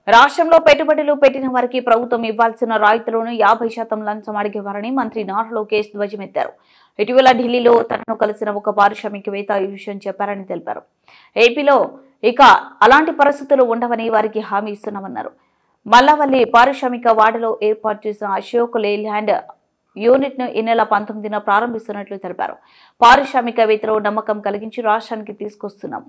రాష్ట్రంలో పెట్టుబడులు పెట్టిన వారికి ప్రభుత్వం ఇవ్వాల్సిన రాయితీలను 50% లంచం అడిగేవారని మంత్రి నారా లోకేష్ ధ్వజమెత్తారు. ఇటీవల ఢిల్లీలో తనను కలిసిన ఒక పారిశ్రామికవేత్త ఈ విషయం చెప్పారని తెలిపారు. ఏపీలో ఇక అలాంటి పరిస్థితులు ఉండవని వారికి హామీ ఇస్తున్నామన్నారు. మల్లవల్లి పారిశ్రామిక వాడలో ఏర్పాటు చేసిన అశోక్ లేలాండ్ యూనిట్ ను ఈ నెల 19న ప్రారంభిస్తున్నట్లు తెలిపారు. పారిశ్రామికవేత్తలు నమ్మకం కలిగించి రాష్ట్రానికి తీసుకొస్తున్నాం.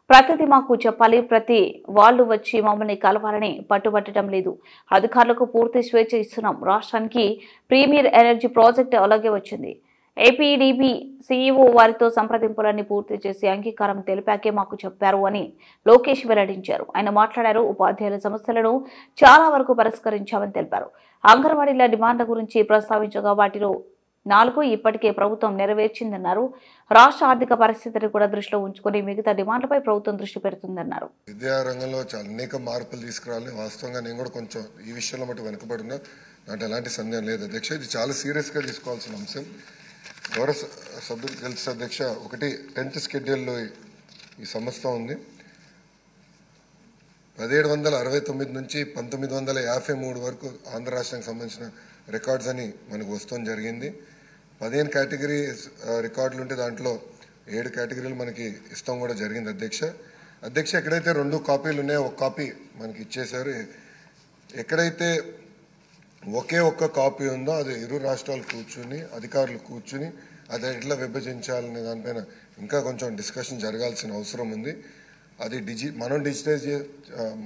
ప్రతిదీ మాకు చెప్పాలి, ప్రతి వాళ్ళు వచ్చి మమ్మల్ని కలవాలని పట్టుబట్టడం లేదు. అధికారులకు పూర్తి స్వేచ్ఛ ఇస్తున్నాం. రాష్ట్రానికి ప్రీమియర్ ఎనర్జీ ప్రాజెక్టు అలాగే వచ్చింది. ఏపీడీబీ సీఈఓ వారితో సంప్రదింపులన్నీ పూర్తి చేసి అంగీకారం తెలిపాకే మాకు చెప్పారు అని లోకేష్ వెల్లడించారు. ఆయన మాట్లాడారు. ఉపాధ్యాయుల సమస్యలను చాలా వరకు పరిష్కరించామని తెలిపారు. అంగన్వాడీల డిమాండ్ల గురించి ప్రస్తావించగా వాటిలో 4 ఇప్పటికే ప్రభుత్వం నెరవేర్చిందన్నారు. రాష్ట్ర ఆర్థిక పరిస్థితిని కూడా దృష్టిలో ఉంచుకుని మిగతా డిమాండ్లపై ప్రభుత్వం దృష్టి పెడుతుందన్నారు. విద్యా రంగంలో చాలా అనేక మార్పులు తీసుకురావాలి. వాస్తవంగా నేను కూడా కొంచెం ఈ విషయంలో మటు వెనుకబడినా నాకు ఎలాంటి సందేహం లేదు అధ్యక్ష. ఇది చాలా సీరియస్గా తీసుకోవాల్సిన అంశం. గౌరవ సభ్యులు తెలుసు అధ్యక్ష, ఒకటి 10th షెడ్యూల్లో ఈ సంస్థ ఉంది. 1769 నుంచి 1953 వరకు ఆంధ్ర రాష్ట్రానికి సంబంధించిన రికార్డ్స్ అని మనకు వస్తాం జరిగింది. 15 కేటగిరీ రికార్డులు ఉంటే దాంట్లో 7 కేటగిరీలు మనకి ఇస్తాం కూడా జరిగింది అధ్యక్ష. ఎక్కడైతే 2 కాపీలు ఉన్నాయో ఒక కాపీ మనకి ఇచ్చేశారు. ఎక్కడైతే ఒకే ఒక్క కాపీ ఉందో అది ఇరు రాష్ట్రాలు కూర్చుని అధికారులు కూర్చుని అది ఎట్లా విభజించాలనే దానిపైన ఇంకా కొంచెం డిస్కషన్ జరగాల్సిన అవసరం ఉంది. అది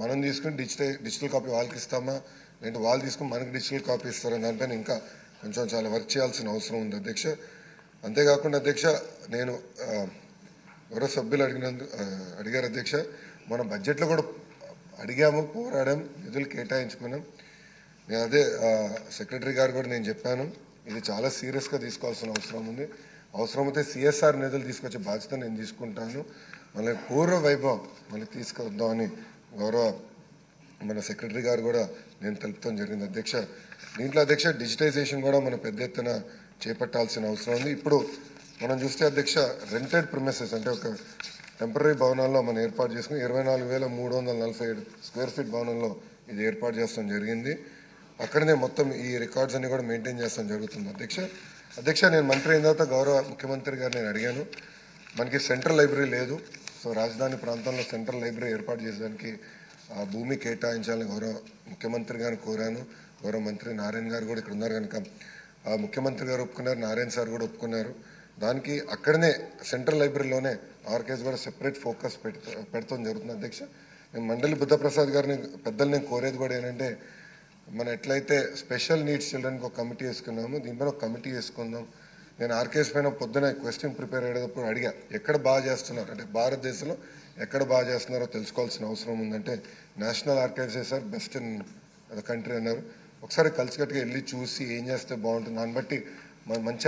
మనం తీసుకుని డిజిటల్ కాపీ వాళ్ళకి ఇస్తామా, లేదంటే వాళ్ళు తీసుకుని మనకి డిజిటల్ కాపీ ఇస్తారా, దానిపైన ఇంకా కొంచెం చాలా వర్క్ చేయాల్సిన అవసరం ఉంది అధ్యక్ష. అంతేకాకుండా అధ్యక్ష, నేను ఎవరో సభ్యులు అడిగారు అధ్యక్ష, మన బడ్జెట్లో కూడా అడిగాము, పోరాడాం, నిధులు కేటాయించుకున్నాం. నేను అదే సెక్రటరీ గారు కూడా నేను చెప్పాను, ఇది చాలా సీరియస్గా తీసుకోవాల్సిన అవసరం ఉంది. అవసరమైతే సిఎస్ఆర్ నిధులు తీసుకొచ్చే బాధ్యత నేను తీసుకుంటాను. మళ్ళీ పూర్వ వైభవం మళ్ళీ తీసుకొద్దామని గౌరవ మన సెక్రటరీ గారు కూడా నేను తెలుపుతాం జరిగింది అధ్యక్ష. దీంట్లో అధ్యక్ష డిజిటైజేషన్ కూడా మనం పెద్ద ఎత్తున చేపట్టాల్సిన అవసరం ఉంది. ఇప్పుడు మనం చూస్తే అధ్యక్ష రెంటెడ్ ప్రిమిసెస్ అంటే ఒక టెంపరీ భవనాల్లో మనం ఏర్పాటు చేసుకుని 24,347 స్క్వేర్ ఫీట్ భవనంలో ఇది ఏర్పాటు చేస్తాం జరిగింది. అక్కడనే మొత్తం ఈ రికార్డ్స్ అన్ని కూడా మెయింటైన్ చేస్తాం జరుగుతుంది అధ్యక్ష. నేను మంత్రి అయిన తర్వాత గౌరవ ముఖ్యమంత్రి గారు నేను అడిగాను, మనకి సెంట్రల్ లైబ్రరీ లేదు, సో రాజధాని ప్రాంతంలో సెంట్రల్ లైబ్రరీ ఏర్పాటు చేయడానికి భూమి కేటాయించాలని గౌరవ ముఖ్యమంత్రి గారిని కోరాను. గౌరవ మంత్రి నారాయణ గారు కూడా ఇక్కడ ఉన్నారు కనుక ముఖ్యమంత్రి గారు ఒప్పుకున్నారు, నారాయణ సార్ కూడా ఒప్పుకున్నారు. దానికి అక్కడనే సెంట్రల్ లైబ్రరీలోనే ఆర్కేస్ కూడా సెపరేట్ ఫోకస్ పెడతాం జరుగుతుంది అధ్యక్ష. నేను మండలి బుద్ధప్రసాద్ గారిని పెద్దలు నేను కోరేది కూడా ఏంటంటే, మనం ఎట్లయితే స్పెషల్ నీడ్స్ చిల్డ్రన్కి ఒక కమిటీ వేసుకున్నాము, దీనిపైన ఒక కమిటీ వేసుకుందాం. నేను ఆర్కేఎస్ పైన పొద్దున క్వశ్చన్ ప్రిపేర్ అయ్యేటప్పుడు అడిగా, ఎక్కడ బాగా చేస్తున్నారు అంటే భారతదేశంలో ఎక్కడ బాగా చేస్తున్నారో తెలుసుకోవాల్సిన అవసరం ఉందంటే national archives sir best in the country అన్నారు. ఒకసారి కలిసికట్టుగా వెళ్ళి చూసి ఏం చేస్తే బాగుంటుంది, దాన్ని బట్టి మంచి